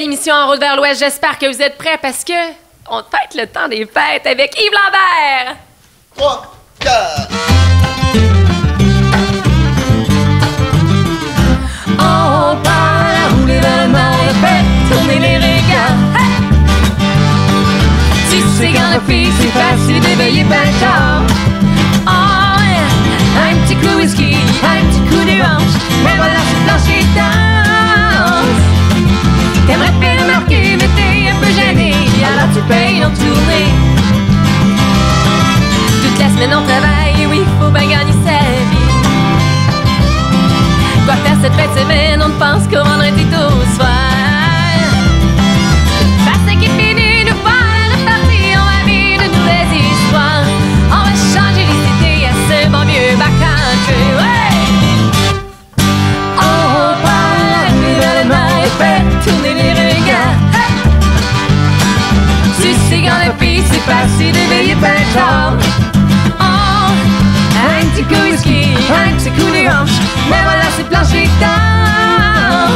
nouvelle émission En route vers l'Ouest. J'espère que vous êtes prêts parce que on fête le temps des fêtes avec Yves Lambert. 3, 4. On part à rouler vers le nord, fait tourner les regards. Hey! Tu sais, quand le fille, c'est facile d'éveiller ben tard. Oh, yeah. Un petit coup de whisky, un petit coup de hanche, mais voilà, c'est plancher danse. T'aimerais faire remarquer, mais t'es un peu gêné, alors tu payes en tournée. Toute la semaine on travaille, et oui, faut bien gagner sa vie. Quoi faire cette fin de semaine, on ne pense qu'au vendredi au soir. Parce qu'il finit de voir le parti, on va vivre de nouvelles histoires. On va changer les idées à ce bon vieux backcountry, ouais. On part à vers le nord et fait tourner les regards. Hey! Tu sais, quand la fille, c'est facile d'éveiller ben tard. Oh, un petit coup de whisky, un petit coup de hanche, mais voilà, c'est plancher danse.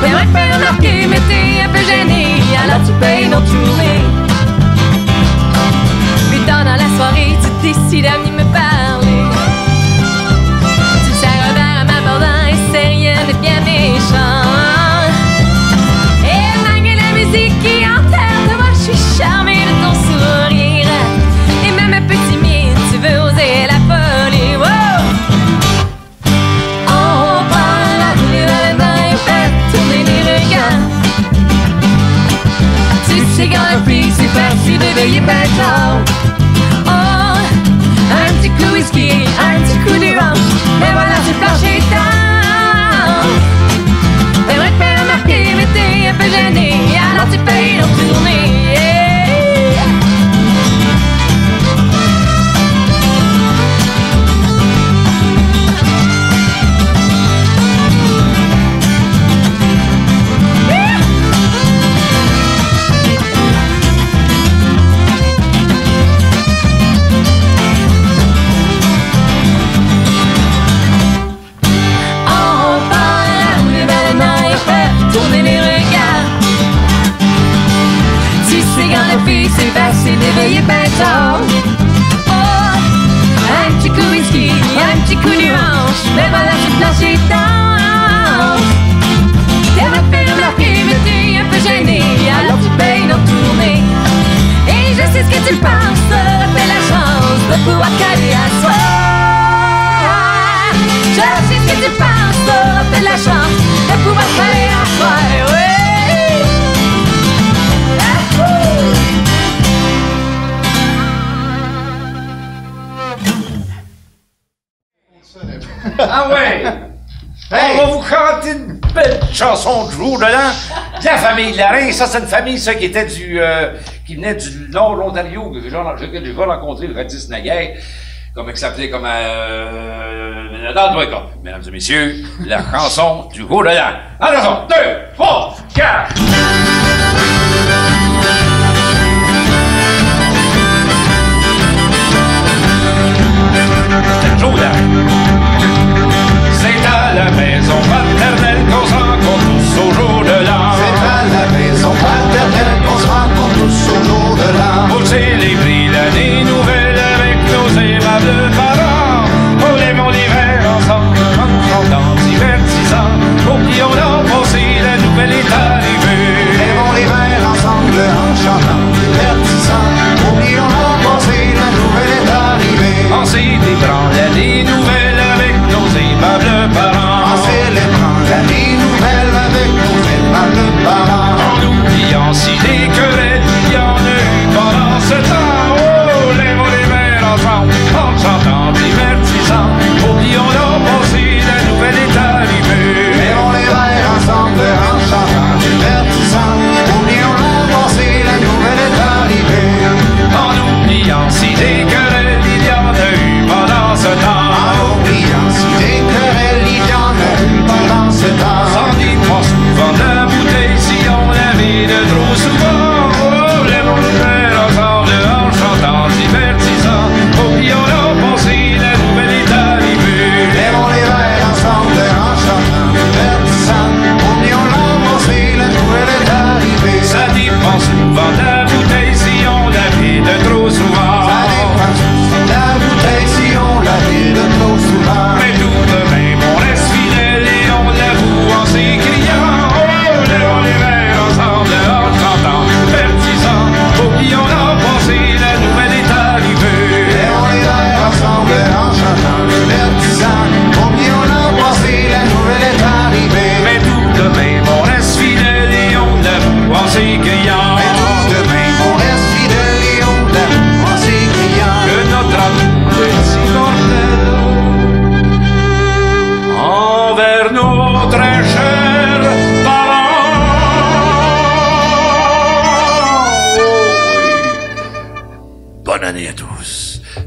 T'aimerais faire remarquer, mais t'es un peu gêné, alors tu payes nos tournées. Plus tard dans la soirée, tu décides à venir me parler. Tu sers un verre à m'abordant et c'est rien de bien méchant. Et malgré la musique qui enterre de moi, je suis charmée de ton sourire. Et même un peu timide, tu veux oser la folie, wow! On part à rouler dans le vent et fait tourner les regards. Tu sais, quand la fille, c'est facile d'éveiller ben tard. Oh, un petit coup de whisky, un petit coup de hanche, et voilà, c'est plancher danse. T'aimerais te faire remarquer, mais t'es un peu gêné, alors tu payes nos tournées, yeah. Tourner les regards. Tu sais, quand la fille, c'est facile d'éveiller ben tard. Oh, un petit coup de whisky, un petit coup de hanche, mais voilà, c'est plancher danse. T'aimerais faire remarquer, mais t'es un peu gêné, alors tu payes nos tournées. Et je sais ce que tu penses, t'aurais la chance de pouvoir caler à soi. Je sais ce que tu penses, t'aurais la chance de pouvoir caler à soi, oui. Ah ouais! Hey. On va vous chanter une belle chanson de jour dedans. La famille Larin, ça c'est une famille ça qui était qui venait du nord de l'Ontario, que j'ai déjà rencontré le Radis Naguère, comme il s'appelait comme dans le cas. Mesdames et messieurs, la chanson du jour dedans. Attention, 2, 3, 4. C'est le jour là. C'est à la maison paternelle qu'on se rencontre tous au jour de l'an. C'est à la maison paternelle qu'on se rencontre tous au jour de l'an. Pour célébrer l'année nouvelle avec nos aimables parents. On les monts d'hiver ensemble en chantant divertissant. Pour qui on a pensé la nouvelle est arrivée.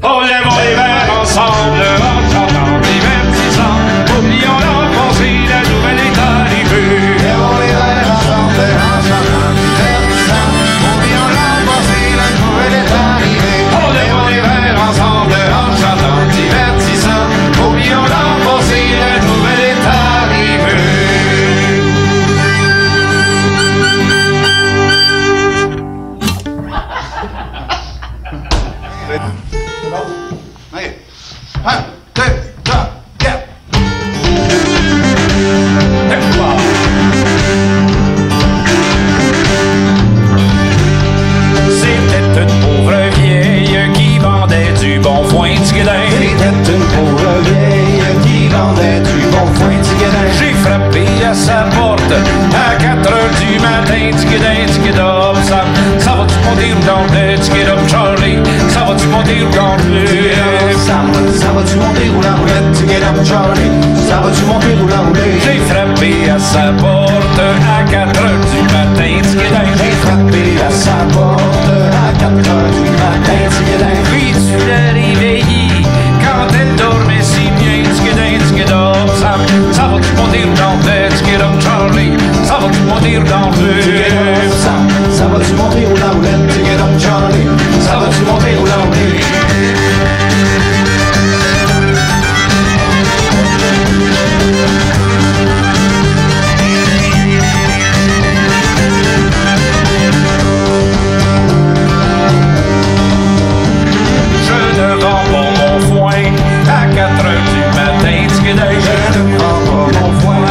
On lève les verres ensemble en chantant divertissant. Oublions l'enfoncé, la nouvelle est arrivée. Lèvons les verres ensemble en chantant divertissant. Oublions l'enfoncé, la nouvelle est arrivée. On lève les verres ensemble en chantant divertissant. Oublions l'enfoncé, la nouvelle est arrivée. OK. 1, 2, 3, 4. C'était une pauvre vieille qui vendait du bon foin tigredin. C'était une pauvre vieille qui vendait du bon foin tigredin. J'ai frappé à sa porte à 4 heures du matin. Tigredin, tigredop, ça va-tu monter ou l'anglais? Tigredop, Charlie, ça va-tu monter ou l'anglais? Ça va-tu monter ou l'anglais? Tigredop, Charlie, ça va-tu monter ou l'anglais? J'ai frappé à sa porte à 4 heures du matin. Tigredin, J'ai frappé à sa porte à 4 heures du matin. Tigredin. puis tu l'as réveillée quand elle dormait si bien. Tigredin, tigredop, ça va-tu monter ou l'anglais? Tigredop, Charlie, ça va-tu monter ou l'anglais? Ça va-tu monter ou l'anglais? Tigredop, Charlie, ça va-tu monter ou l'anglais? Je ne vends pas mon foin à 4 heures du matin. Tigredin, Je ne prends pas mon foin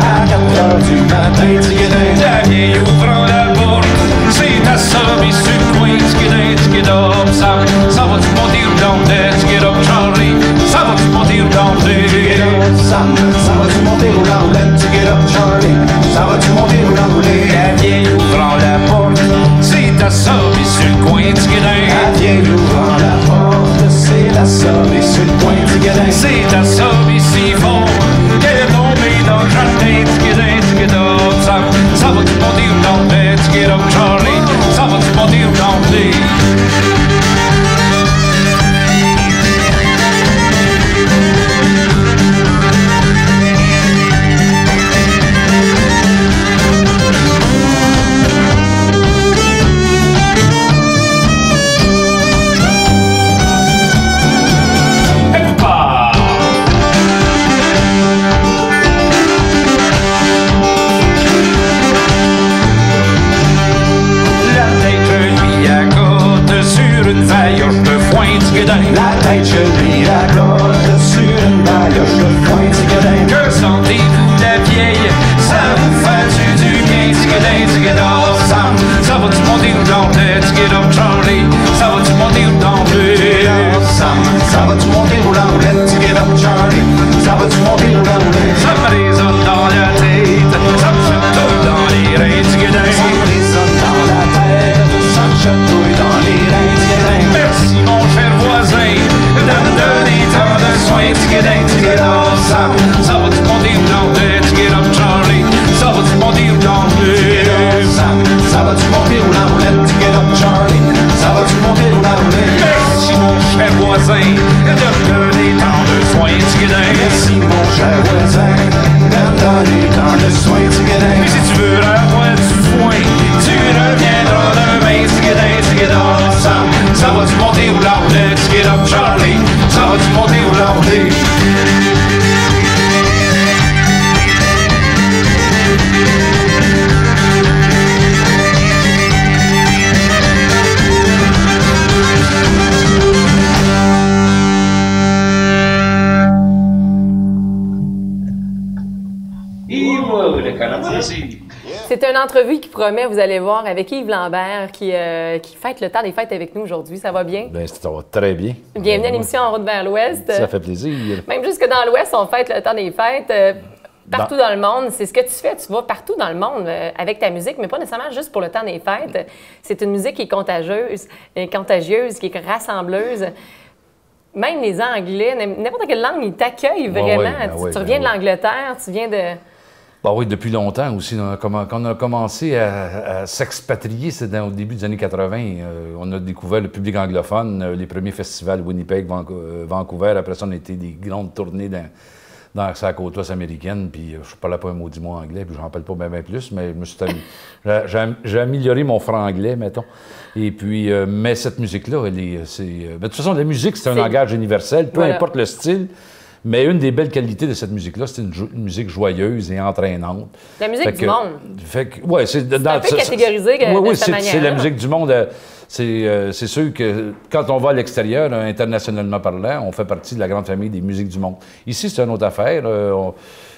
à 4 heures du matin. Tigredin. la vieille ouvrant la porte, c'est assommé sur le coin. Tigredin, tigredop, ça va-tu monter ou l'anglais? Tigredop, Charlie, ça va-tu monter ou l'anglais? Ça va-tu monter ou l'anglais? Tigredop, Charlie, ça va-tu monter ou l'anglais? La vieille ouvrant la porte, c'est assommé sur le coin. Tigredin, La vieille ouvrant la porte, c'est la somme et sur le coin. Tigredin. c'est assommé si fort qu'elle est tombée dans le jardin. Tigredin, tigredop, ça va-tu monter ou l'anglais? Tigredop, Charlie, ça va-tu monter ou l'anglais? La tête lui accote sur une vailloche de foin. Tigredin, La tête, je lui raconte sur une bailloche de foin. Tigredin. que sentez-vous la vieille? Ça vous fait du bien? Tigredin, tigredop, ça va-tu monter ou l'anglais? Tigredop, Charlie, ça va-tu monter ou l'anglais? Ça va-tu monter ou l'anglais? Tigredop, Charlie, ça va-tu monter ou l'anglais? Ça me résonne dans la tête, ça me chatouille dans les reins. Tigredin, Ça me résonne dans la tête, ça me chatouille dans les reins. Tigredin. merci mon cher voisin de me donner tant de soins. Tigredin, tigredop, ça va-tu monter ou l'anglais? Tigredop, Charlie, ça va-tu monter ou l'anglais? Ça va-tu monter ou l'anglais? Tigredop, Charlie, ça va-tu monter ou l'anglais? Merci mon cher voisin de me donner tant de soins. Tigredin, Merci mon cher voisin de me donner tant de soins. Tigredin. mais si tu veux la moitié du foin, tu reviendras demain. Tigredin, tigredop, ça va-tu monter ou l'anglais? Tigredop, Charlie, ça va-tu monter ou l'anglais? Le Canadien, C'est une entrevue qui promet, vous allez voir, avec Yves Lambert qui fête le temps des fêtes avec nous aujourd'hui. Ça va bien? Bien, ça va très bien. Bienvenue à l'émission En route vers l'Ouest. Ça fait plaisir. Même jusque dans l'Ouest, on fête le temps des fêtes. Partout dans le monde, c'est ce que tu fais. Tu vas partout dans le monde avec ta musique, mais pas nécessairement juste pour le temps des fêtes. C'est une musique qui est contagieuse, qui est rassembleuse. Même les Anglais, n'importe quelle langue, ils t'accueillent vraiment. ouais, Tu reviens de ouais. l'Angleterre, tu viens de... Bah oui, depuis longtemps aussi. Quand on a commencé à s'expatrier, c'était au début des années 80. On a découvert le public anglophone, les premiers festivals, Winnipeg, Vancouver. Après ça, on a été des grandes tournées dans la côte ouest américaine. Puis je parlais pas un maudit mot anglais, puis j'en parle pas bien plus, mais j'ai amélioré mon franglais, mettons. Et puis, mais cette musique-là, de toute façon, la musique, c'est un langage universel, peu importe le style. Mais une des belles qualités de cette musique-là, c'est une musique joyeuse et entraînante. La musique du monde. Oui, c'est un peu catégorisé de cette manière. C'est la musique du monde. C'est sûr que quand on va à l'extérieur, internationalement parlant, on fait partie de la grande famille des musiques du monde. Ici, c'est une autre affaire.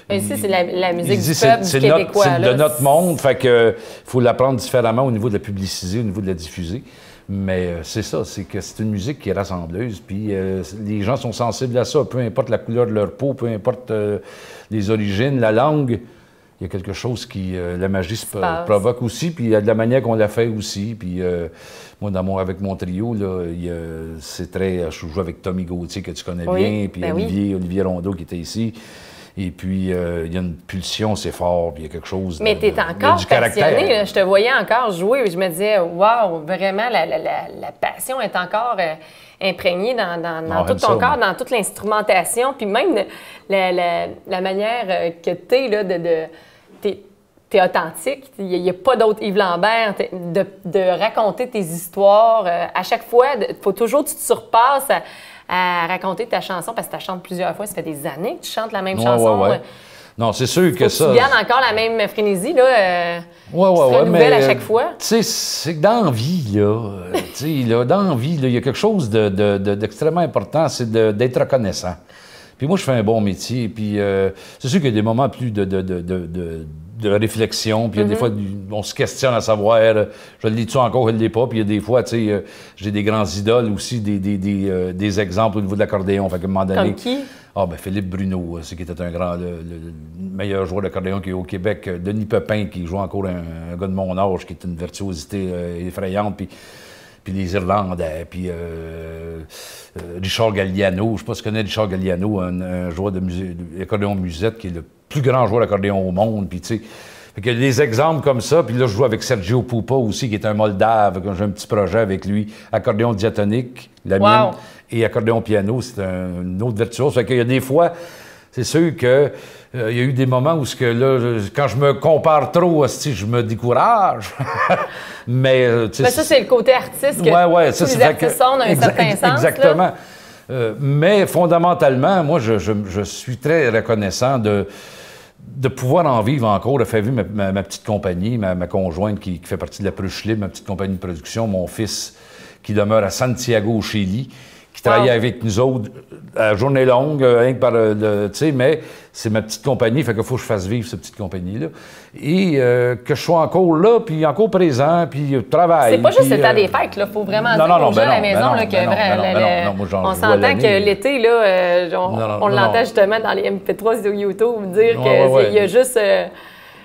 Ici, c'est la musique du peuple, du Québécois. C'est de notre monde, fait que faut l'apprendre différemment au niveau de la publicité, au niveau de la diffuser. Mais c'est ça, c'est que c'est une musique qui est rassembleuse, puis les gens sont sensibles à ça, peu importe la couleur de leur peau, peu importe les origines, la langue. Il y a quelque chose qui, la magie provoque aussi, puis il y a de la manière qu'on la fait aussi. Puis moi, avec mon trio, là, c'est très... Je joue avec Tommy Gauthier, que tu connais bien, puis Olivier Rondeau qui était ici. Et puis, il y a une pulsion, c'est fort, puis il y a quelque chose Mais tu es encore passionné, là. Je te voyais encore jouer, et je me disais, waouh, vraiment, la passion est encore imprégnée dans tout ton corps, dans toute l'instrumentation, puis même la manière que tu es, là, t'es authentique. Il n'y a pas d'autre Yves Lambert. De raconter tes histoires, à chaque fois, il faut toujours que tu te surpasses à raconter ta chanson, parce que tu la chantes plusieurs fois. Ça fait des années que tu chantes la même chanson. Ouais. Non, c'est sûr que ça... Tu gardes encore la même frénésie, là. Tu te renouvelles à chaque fois. Tu sais, c'est que dans la vie, il y a quelque chose d'extrêmement important, c'est d'être reconnaissant. Puis moi, je fais un bon métier, puis c'est sûr qu'il y a des moments plus de réflexion, puis il y a des fois, on se questionne à savoir, je l'ai-tu encore, je ne l'ai pas, puis il y a des fois, tu sais, j'ai des grands idoles aussi, des exemples au niveau de l'accordéon, fait qu'à un moment donné... Comme qui? Philippe Bruno, c'est qui était un grand, le meilleur joueur d'accordéon qu'il y a au Québec. Denis Pepin, qui joue encore un gars de mon âge, qui est une virtuosité effrayante, puis les Irlandais, puis Richard Galliano. Je ne sais pas si tu connais Richard Galliano, un joueur d'accordéon musette, qui est le plus grand joueur d'accordéon au monde, puis tu sais... Fait que des exemples comme ça, puis là, je joue avec Sergio Pupa aussi, qui est un Moldave, j'ai un petit projet avec lui, accordéon diatonique, la mienne, et accordéon piano, c'est un autre virtuose. Fait qu'il y a des fois, c'est sûr que il y a eu des moments où, quand je me compare trop, je me décourage. Mais ça, c'est le côté artiste que tous les artistes ont dans un certain sens. Exactement. Mais fondamentalement, moi, je suis très reconnaissant de pouvoir en vivre encore, de faire vivre ma petite compagnie, ma conjointe qui fait partie de la Pruche Libre, ma petite compagnie de production, mon fils qui demeure à Santiago, au Chili, qui travaille avec nous autres à journée longue, rien que par tu sais, mais c'est ma petite compagnie, fait qu'il faut que je fasse vivre cette petite compagnie-là. Et que je sois encore là, puis encore présent, puis travaille. C'est pas juste le temps des fêtes, là. Faut vraiment dire aux gens à la maison on s'entend que l'été, là, on l'entend justement dans les MP3 sur YouTube dire qu'il y a juste...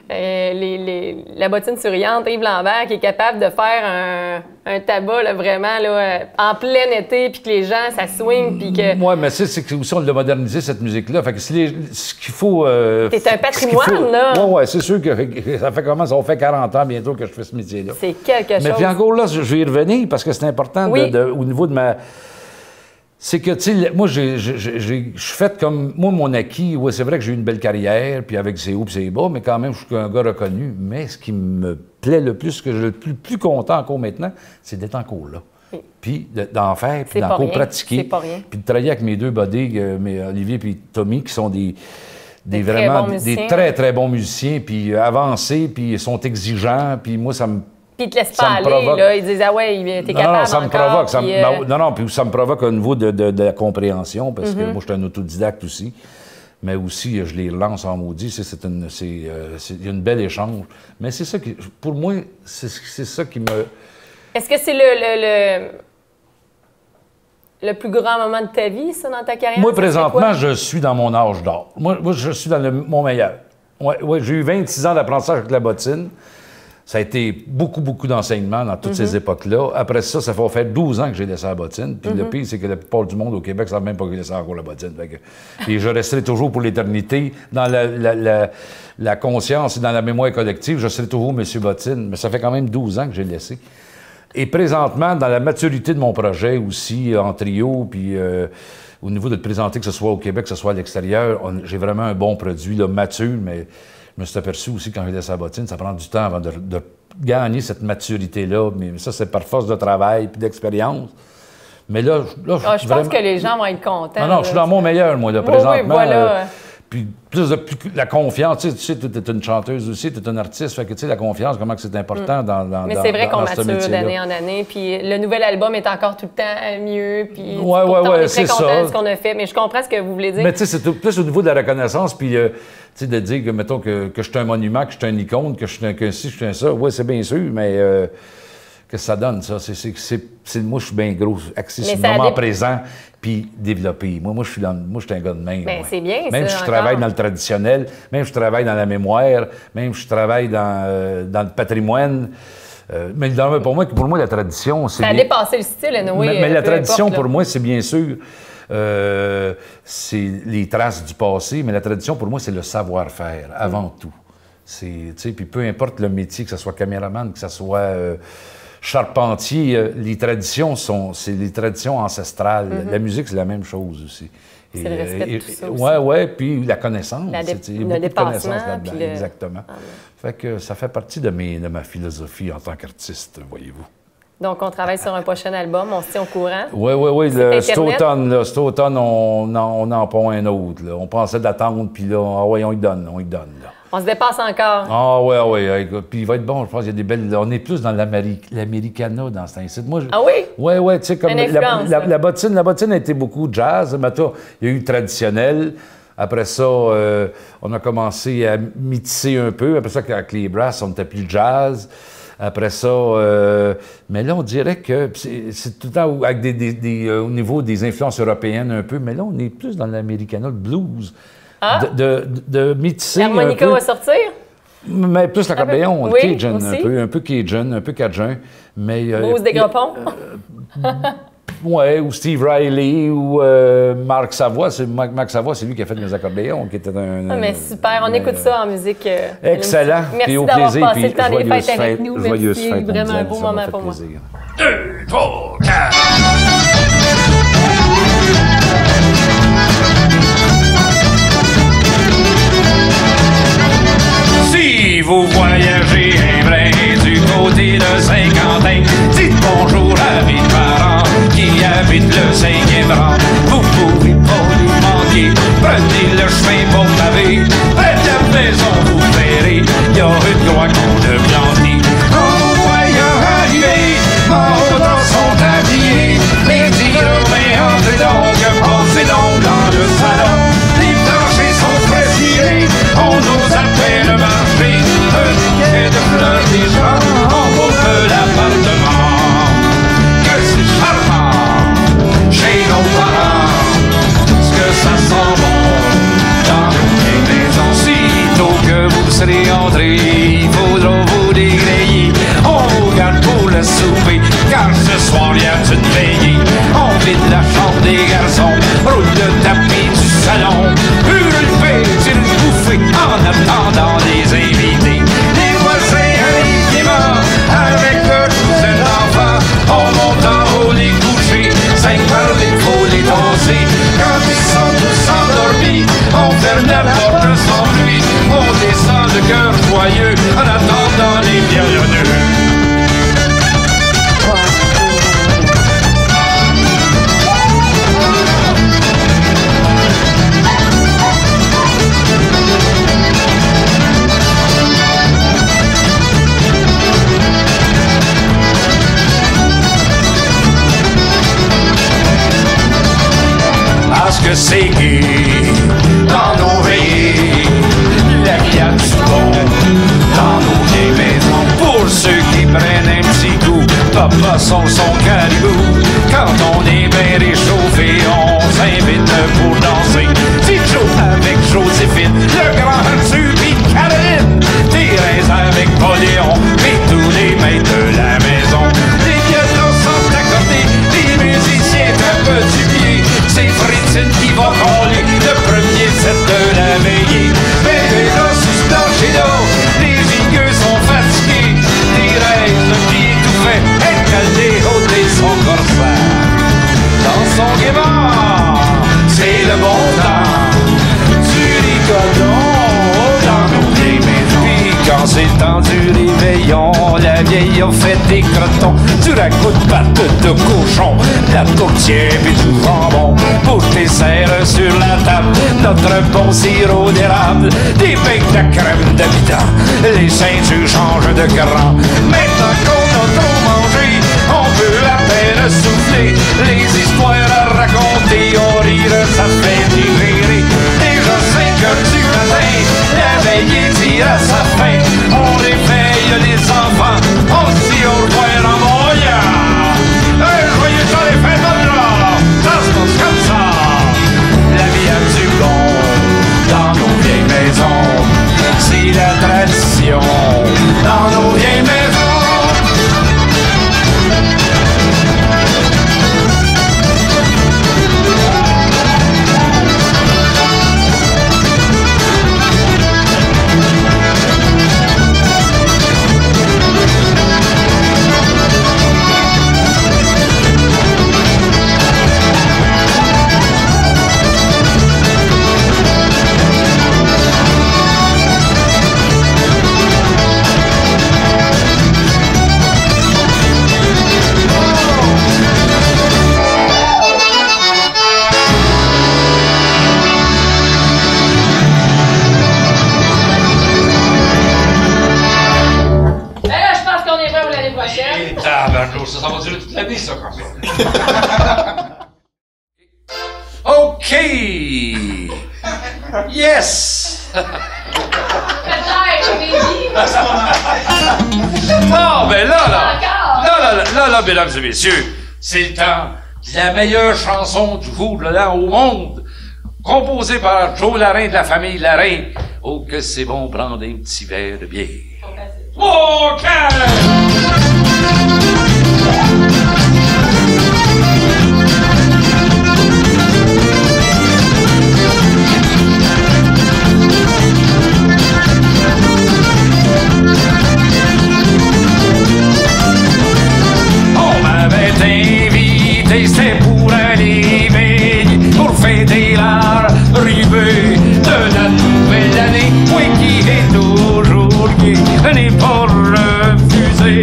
la bottine souriante, Yves Lambert, qui est capable de faire un tabac là, vraiment là, en plein été, puis que les gens, ça swing, puis que... Oui, mais c'est que aussi on l'a modernisé, cette musique-là. Fait que ce qu'il faut... C'est un patrimoine, là. Oui, c'est sûr que ça fait 40 ans bientôt que je fais ce métier-là. C'est quelque chose. Mais puis encore là, je vais y revenir, parce que c'est important au niveau de ma... C'est que, tu sais, moi, je suis fait comme... Moi, mon acquis, c'est vrai que j'ai eu une belle carrière, puis avec ses hauts et ses bas, mais quand même, je suis un gars reconnu. Mais ce qui me plaît le plus, ce que je suis le plus content encore maintenant, c'est d'être encore là. Oui. Puis d'en faire, puis d'encore pratiquer. C'est pas rien. Puis de travailler avec mes deux buddies, Olivier et Tommy, qui sont des très, très bons musiciens, puis avancés, puis ils sont exigeants, puis moi, ça me... Puis ils te laissent pas aller, là. Ils disent, ah ouais, t'es capable. Non, ça me provoque. Puis, ça me provoque au niveau de la compréhension, parce que moi, je suis un autodidacte aussi. Mais aussi, je les relance en maudit. Il y a une belle échange. Mais c'est ça qui, pour moi, c'est ça qui me... Est-ce que c'est le plus grand moment de ta vie, ça, dans ta carrière? Moi, présentement, je suis dans mon âge d'or. Moi, je suis dans mon meilleur. Ouais, j'ai eu 26 ans d'apprentissage avec la bottine. Ça a été beaucoup d'enseignements dans toutes ces époques-là. Après ça, ça va faire 12 ans que j'ai laissé la bottine. Puis le pire, c'est que la plupart du monde au Québec ne savent même pas que j'ai laissé encore la bottine. Et je resterai toujours pour l'éternité dans la conscience et dans la mémoire collective. Je serai toujours M. Bottine. Mais ça fait quand même 12 ans que j'ai laissé. Et présentement, dans la maturité de mon projet aussi, en trio, puis au niveau de le présenter, que ce soit au Québec, que ce soit à l'extérieur, j'ai vraiment un bon produit, là, mature, mais je me suis aperçu aussi quand j'ai laissé la bottine, ça prend du temps avant de gagner cette maturité-là. Mais ça, c'est par force de travail puis d'expérience. Mais là, je pense que les gens vont être contents. Non, je suis dans mon meilleur, moi, là, présentement. Oui, voilà. Puis la confiance, tu sais, tu es une chanteuse aussi, tu es un artiste, fait que tu sais, la confiance, comment que c'est important dans Mais c'est vrai qu'on mature métier-là. d'année en année, puis le nouvel album est encore tout le temps mieux, puis ouais, on est très content ça. de ce qu'on a fait, mais je comprends ce que vous voulez dire. Mais tu sais, c'est plus au niveau de la reconnaissance, puis tu sais, de dire que, mettons, que je suis un monument, que je suis un icône, que je suis un ci, je suis un ça, oui, c'est bien sûr, mais qu'est-ce que ça donne, ça? Moi, je suis bien gros, axé sur le moment présent, puis développé. Moi, je suis un gars de même. Ben, c'est bien, même ça, je travaille dans le traditionnel, même je travaille dans la mémoire, même je travaille dans le patrimoine. Mais pour moi, la tradition, c'est... Ça a dépassé le style, anyway, mais la tradition, importe, pour moi, c'est bien sûr... c'est les traces du passé, mais la tradition, pour moi, c'est le savoir-faire, avant tout. Puis peu importe le métier, que ce soit caméraman, que ce soit... charpentier, les traditions c'est les traditions ancestrales. La musique, c'est la même chose aussi. C'est le respect de tout ça aussi. Oui, puis la connaissance. Le dépassement. Là-dedans, exactement. Fait que ça fait partie de ma philosophie en tant qu'artiste, voyez-vous. Donc, on travaille sur un prochain album, on se tient au courant. Oui. Cet automne, on en prend un autre. Là. On pensait d'attendre, puis là, on y donne. Là. On se dépasse encore. Ah oui. Puis il va être bon, je pense qu'il y a des belles... On est plus dans l'Americana dans ce temps-ci. Ah oui? Oui, tu sais, comme la bottine a été beaucoup jazz. Mais il y a eu traditionnel. Après ça, on a commencé à métisser un peu. Après ça, avec les brasses, on était plus jazz. Après ça, mais là, on dirait que c'est tout le temps avec au niveau des influences européennes un peu, mais là, on est plus dans l'Americana, le blues. De métisser. L'harmonica va sortir? Mais plus l'accordéon, oui, Cajun, un peu Cajun, un peu Cajun. Bruce Desgropons? Oui, ou Steve Riley, ou Marc Savoie. Marc Savoie, c'est lui qui a fait mes accordéons, qui était mais super, on écoute ça en musique. Excellent. Merci d'avoir passé le temps des fêtes avec nous. Merci, vraiment un beau moment pour moi. 2, 3, 4. Si vous voyagez un brin du côté de Saint-Quentin, dites bonjour à mes parents qui habitent le 5e rang. Vous pouvez pas nous manquer, prenez le chemin pour pavé. Près de la maison vous verrez, y a une croix qu'on de Blanqui. En vous voyant arriver, morts dans son tablier. Les Romains entrez donc, passez donc dans le salon. Les planchers sont précisés, on nous appelle marcher. Un bouquet de fleurs déjà enveloppe l'appartement. Que c'est charmant chez nos parents, ce que ça sent bon dans nos vieilles maisons. Sitôt que vous serez entrés, il faudra vous dégrayer. On vous garde pour le souper, car ce soir il y a une veillée. On vide la chambre des garçons, roule le tapis du salon, hurle le paix, tire une bouffée en attendant les invités. Les voisins arrivent gaiement avec leurs douzaine d'enfants. On monte en haut les couchers, 5 par il faut les danser. Quand ils sont tous endormis, on ferme la porte sans bruit. On descend le cœur joyeux en attendant les violonneux. Parce que c'est gai dans nos veillées, la vie a du bon dans nos vieilles maisons. Pour ceux qui prennent un petit coup, papa son caribou. Quand on est bien réchauffé, on s'invite pour danser. Petit Joe avec Joséphine, le grand Arthur et Caroline, Thérèse avec Poléon, c'est le bon temps du rigodon dans nos vieilles maisons. Puis quand c'est le temps du réveillon, la vieille a fait des crotons, du ragoût de pâte de cochon, de la tourtière puis du jambon. Pour tes serres sur la table, notre bon sirop d'érable, des becs de crème d'habitant, les ceintures changent de grand. Maintenant qu'on a trop mangé, on peut à peine souffler, les histoires à raconter, au rire ça fait digérer. Déjà 5 heures du matin, la veille tire à sa fin, on réveille les enfants, on se dit au revoir en moyen. Joyeux temps les fêtes de là, ça se passe comme ça. La vie a du bon dans nos vieilles maisons, c'est la tradition dans nos vieilles maisons. Ça va durer toute l'année, ça, comme ça. OK! Yes! Non, mais là, mesdames et messieurs, c'est le temps de la meilleure chanson du Vaudeville au monde, composée par Joe Larrain de la famille Larrain. Oh, que c'est bon prendre un petit verre de bière. OK! On m'avait invité, c'était pour aller veiller, pour fêter l'arrivée de la nouvelle année. Oui, qui est toujours gay, n'est pas refusé.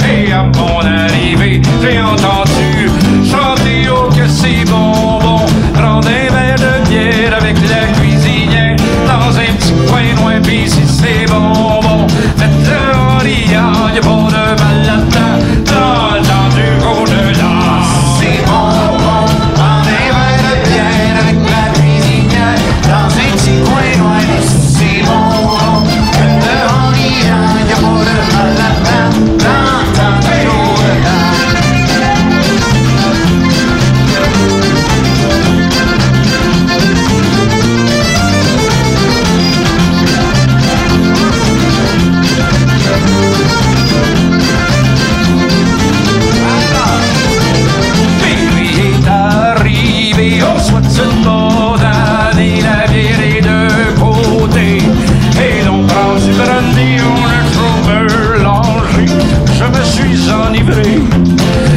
Et à mon arrivée, j'ai entendu chanter oh que c'est bonbon. Prendre un verre de bière avec la cuisinière dans un petit coin loin, pis si c'est bonbon, faites-le en riant, y'a pas de mal là-dedans, dans le temps du au-delà. C'est bonbon, prendre un verre de bière avec la cuisinière dans un petit coin loin, c'est bonbon, faites-le en riant, y'a pas de mal là-dedans, dans le temps du au-delà.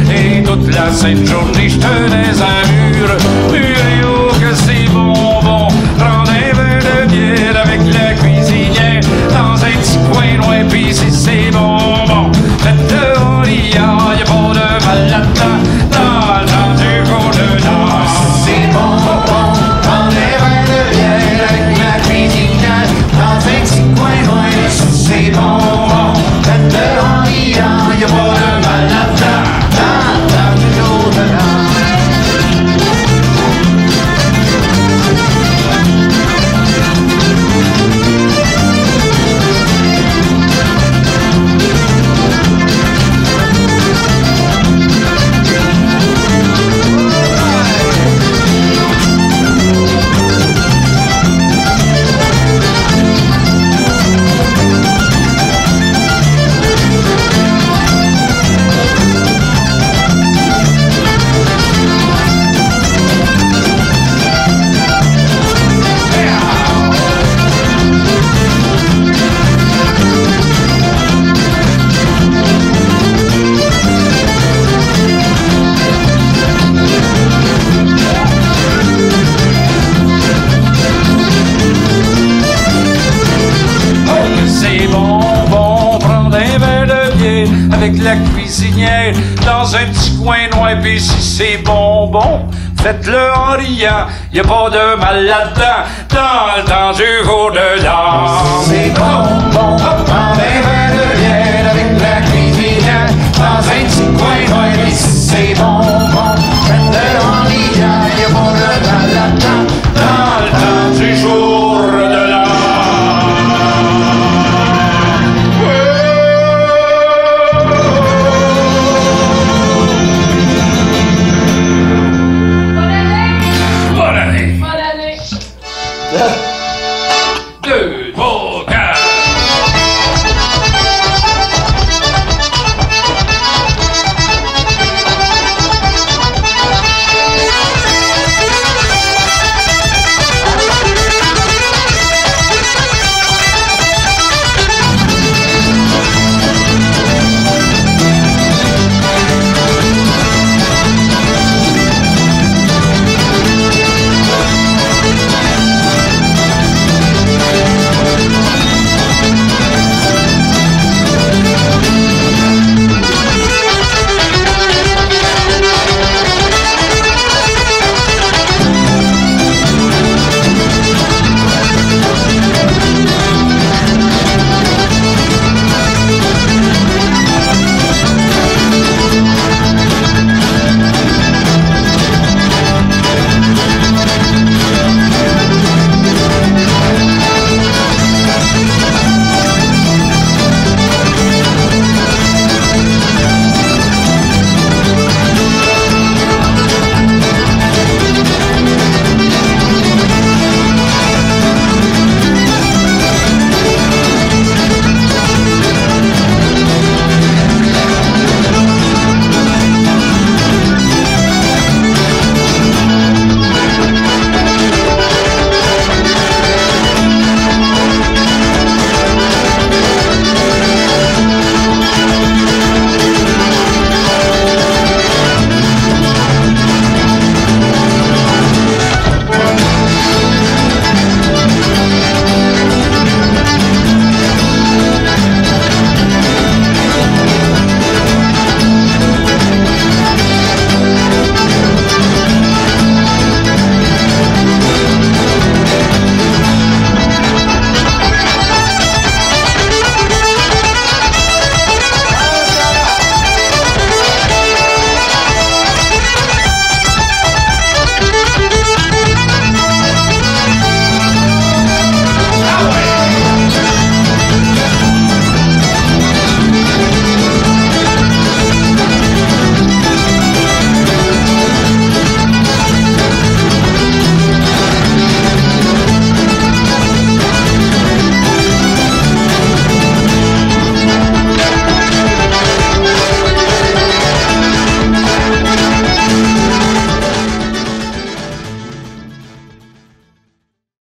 Et toute la sainte journée, je tenais un mur, et oh que c'est bonbon, prendre un verre de bière avec la cuisinière dans un petit coin loin, pis si c'est bonbon, faites-le en riant, y'a pas de mal là-dedans, dans le temps du au-delà. C'est bonbon, prendre un verre de bière avec la cuisinière dans un petit coin loin, c'est bonbon, faites-le en riant, y'a pas de mal là-dedans, dans le temps du au-delà. dans un petit coin noir, pis si c'est bonbon, faites-le en riant, y a pas de mal là-dedans, dans le temps du jour de l'an. C'est bonbon, dans des verres de bière avec la cuisinière, dans un petit coin noir, et si c'est bonbon, faites-le en riant, y a pas de mal là-dedans, Dans le temps du jour de l'an. Bonne année! Bonne année!